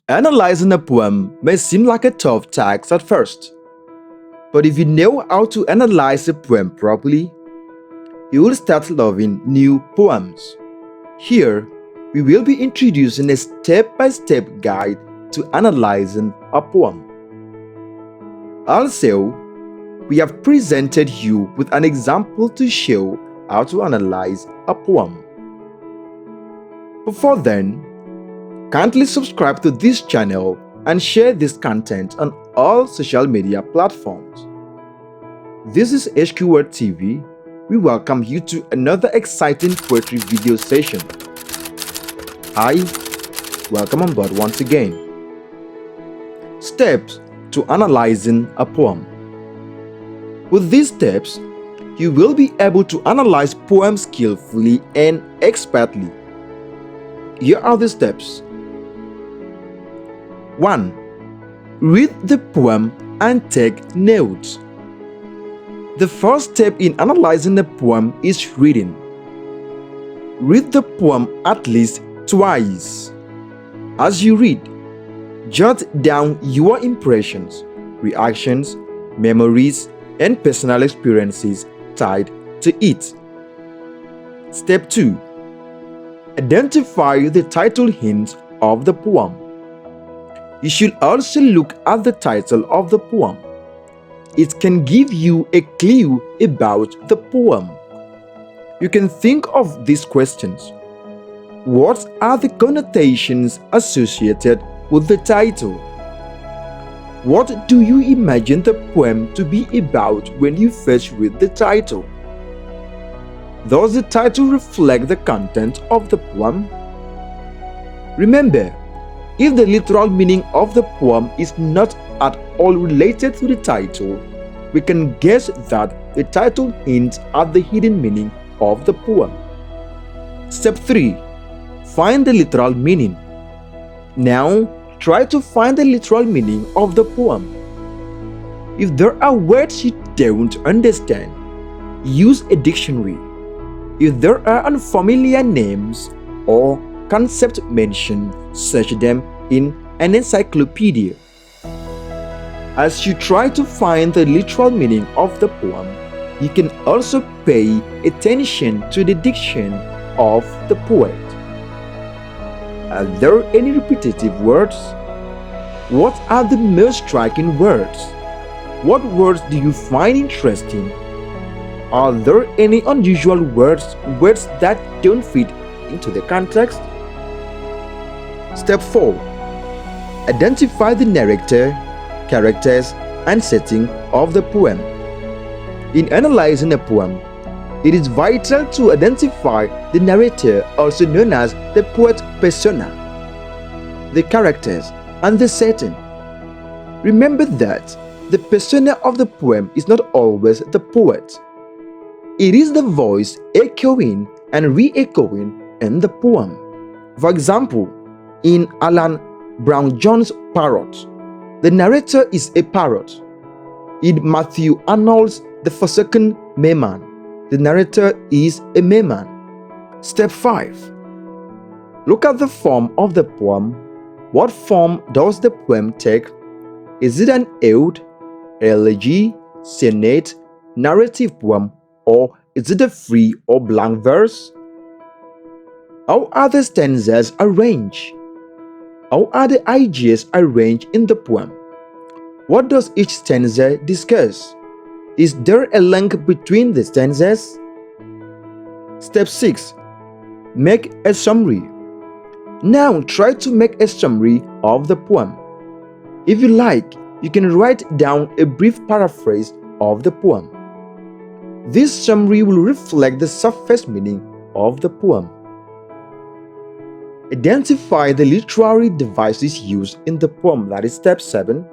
Analyzing a poem may seem like a tough task at first, but if you know how to analyze a poem properly, you will start loving new poems. Here, we will be introducing a step-by-step guide to analyzing a poem. Also, we have presented you with an example to show how to analyze a poem. Before then, kindly subscribe to this channel and share this content on all social media platforms. This is hqwords TV. We welcome you to another exciting poetry video session. Hi, welcome on board once again. Steps to analyzing a poem. With these steps, you will be able to analyze poems skillfully and expertly. Here are the steps. 1. Read the poem and take notes. The first step in analyzing a poem is reading. Read the poem at least twice. As you read, jot down your impressions, reactions, memories, and personal experiences tied to it. Step 2. Identify the title hints of the poem. You should also look at the title of the poem. It can give you a clue about the poem. You can think of these questions. What are the connotations associated with the title? What do you imagine the poem to be about when you first read the title? Does the title reflect the content of the poem? Remember, if the literal meaning of the poem is not at all related to the title, we can guess that the title hints at the hidden meaning of the poem. Step 3. Find the literal meaning. Now, try to find the literal meaning of the poem. If there are words you don't understand, use a dictionary. If there are unfamiliar names or concepts mentioned, search them in an encyclopedia. As you try to find the literal meaning of the poem, you can also pay attention to the diction of the poet. Are there any repetitive words? What are the most striking words? What words do you find interesting? Are there any unusual words that don't fit into the context? Step 4. Identify the narrator, characters, and setting of the poem. In analyzing a poem, it is vital to identify the narrator, also known as the poet persona, the characters, and the setting. Remember that the persona of the poem is not always the poet. It is the voice echoing and re-echoing in the poem. For example, in Alan Brown-Jones' Parrot, the narrator is a parrot. In Matthew Arnold's The Forsaken Merman, the narrator is a merman. Step 5. Look at the form of the poem. What form does the poem take? Is it an ode, elegy, sonnet, narrative poem, or is it a free or blank verse? How are the stanzas arranged? How are the ideas arranged in the poem? What does each stanza discuss? Is there a link between the stanzas? Step 6. Make a summary. Now try to make a summary of the poem. If you like, you can write down a brief paraphrase of the poem. This summary will reflect the surface meaning of the poem. Identify the literary devices used in the poem, that is step 7.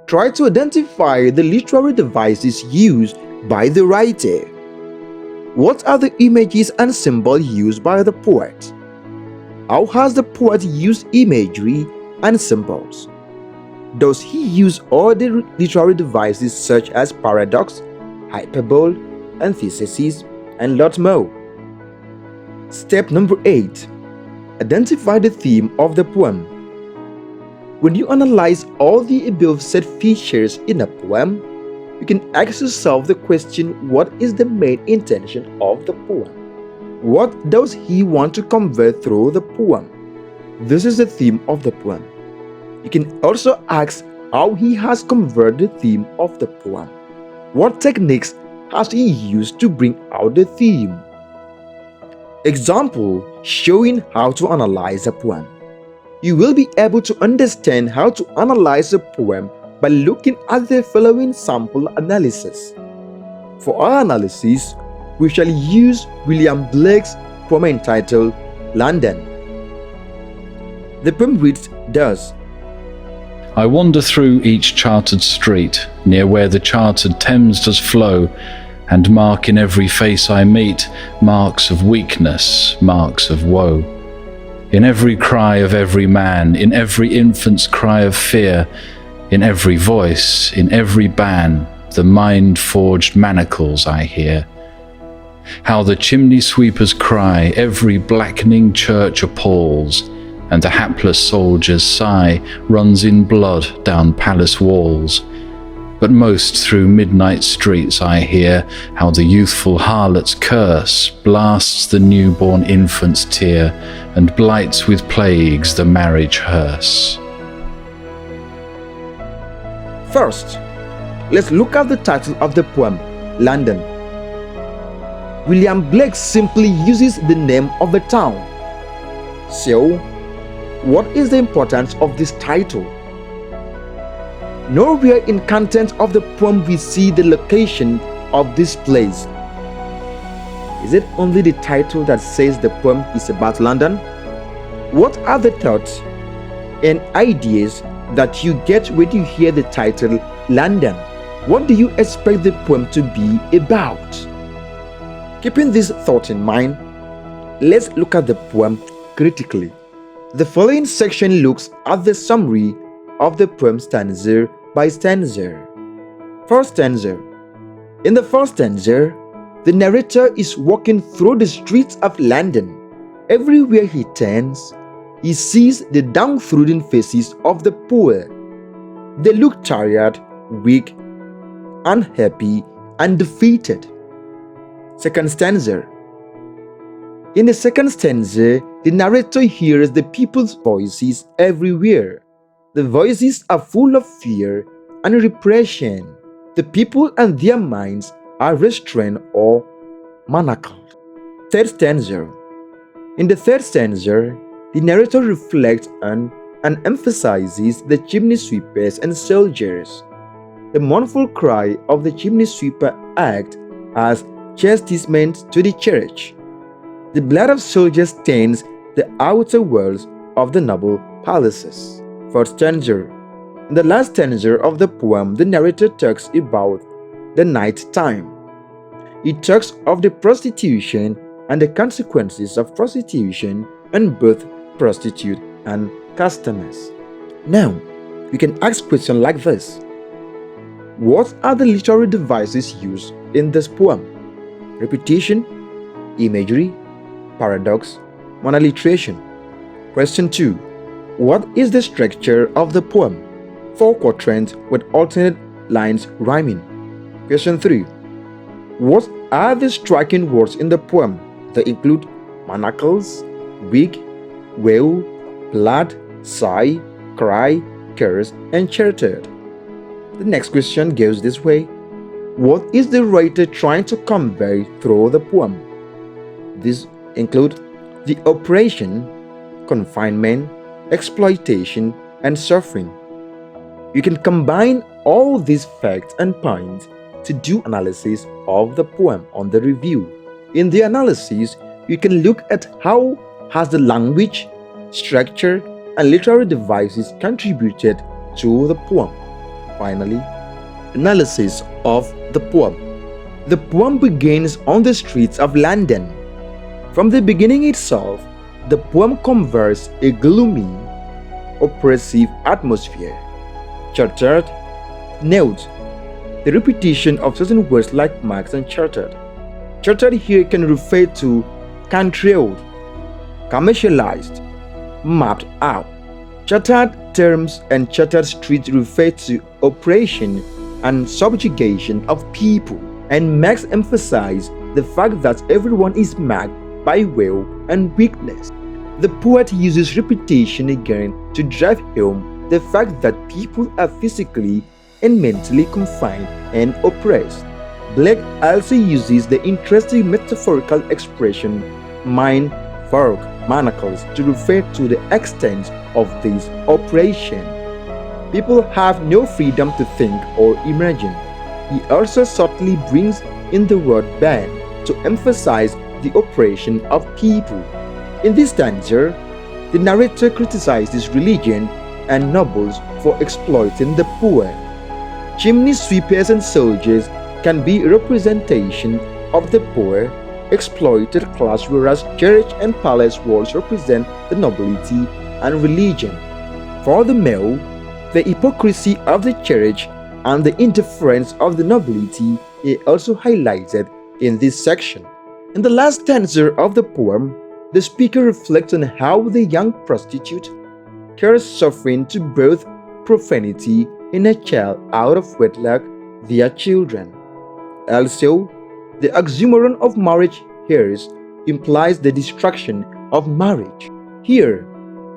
Try to identify the literary devices used by the writer. What are the images and symbols used by the poet? How has the poet used imagery and symbols? Does he use other literary devices such as paradox, hyperbole, antithesis, and lots more? Step number 8. Identify the theme of the poem. When you analyze all the above said features in a poem, you can ask yourself the question, what is the main intention of the poem? What does he want to convey through the poem? This is the theme of the poem. You can also ask how he has conveyed the theme of the poem. What techniques has he used to bring out the theme? Example showing how to analyze a poem. You will be able to understand how to analyze a poem by looking at the following sample analysis. For our analysis, we shall use William Blake's poem entitled London. The poem reads thus: I wander through each chartered street, near where the chartered Thames does flow, and mark in every face I meet marks of weakness, marks of woe. In every cry of every man, in every infant's cry of fear, in every voice, in every ban, the mind-forged manacles I hear. How the chimney sweepers cry, every blackening church appalls, and the hapless soldier's sigh runs in blood down palace walls. But most through midnight streets I hear how the youthful harlot's curse blasts the newborn infant's tear and blights with plagues the marriage hearse. First, let's look at the title of the poem, London. William Blake simply uses the name of a town. So, what is the importance of this title? Nowhere in content of the poem we see the location of this place. Is it only the title that says the poem is about London? What are the thoughts and ideas that you get when you hear the title London? What do you expect the poem to be about? Keeping this thought in mind, let's look at the poem critically. The following section looks at the summary of the poem stanza by stanza. First stanza. In the first stanza, the narrator is walking through the streets of London. Everywhere he turns, he sees the downtrodden faces of the poor. They look tired, weak, unhappy, and defeated. Second stanza. In the second stanza, the narrator hears the people's voices everywhere. The voices are full of fear and repression. The people and their minds are restrained or manacled. Third stanza. In the third stanza, the narrator reflects on and emphasizes the chimney sweepers and soldiers. The mournful cry of the chimney sweeper acts as chastisement to the church. The blood of soldiers stains the outer walls of the noble palaces. Fourth stanza. In the last stanza of the poem, the narrator talks about the night time. He talks of the prostitution and the consequences of prostitution on both prostitute and customers. Now, we can ask questions like this. What are the literary devices used in this poem? Repetition, imagery, paradox, monalliteration. Question 2. What is the structure of the poem? 4 quatrains with alternate lines rhyming. Question 3. What are the striking words in the poem? They include manacles, weak, wail, blood, sigh, cry, curse, and chartered. The next question goes this way. What is the writer trying to convey through the poem? These include the oppression, confinement, exploitation, and suffering. You can combine all these facts and points to do analysis of the poem on the review. In the analysis, you can look at how has the language, structure, and literary devices contributed to the poem. Finally, analysis of the poem. The poem begins on the streets of London. From the beginning itself, the poem conveys a gloomy, oppressive atmosphere. Chartered. Note the repetition of certain words like marked and chartered. Chartered here can refer to controlled, commercialized, mapped out, Chartered terms and chartered streets refer to oppression and subjugation of people, and Marx emphasized the fact that everyone is marked by will and weakness. The poet uses repetition again to drive home the fact that people are physically and mentally confined and oppressed. Blake also uses the interesting metaphorical expression mind, fork, manacles to refer to the extent of this oppression. People have no freedom to think or imagine. He also subtly brings in the word ban to emphasize the oppression of people. In this stanza, the narrator criticizes religion and nobles for exploiting the poor. Chimney sweepers and soldiers can be a representation of the poor, exploited class, whereas church and palace walls represent the nobility and religion. For the male, the hypocrisy of the church and the interference of the nobility is also highlighted in this section. In the last stanza of the poem, the speaker reflects on how the young prostitute carries suffering to birth profanity in a child out of wedlock, their children. Also, the oxymoron of marriage here implies the destruction of marriage. Here,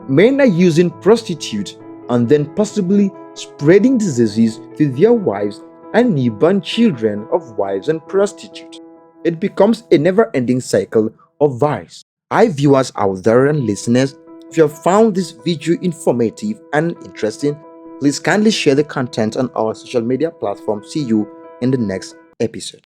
men are using prostitutes and then possibly spreading diseases to their wives and newborn children of wives and prostitutes. It becomes a never-ending cycle of vice. Hi viewers out there and listeners, if you have found this video informative and interesting, please kindly share the content on our social media platforms. See you in the next episode.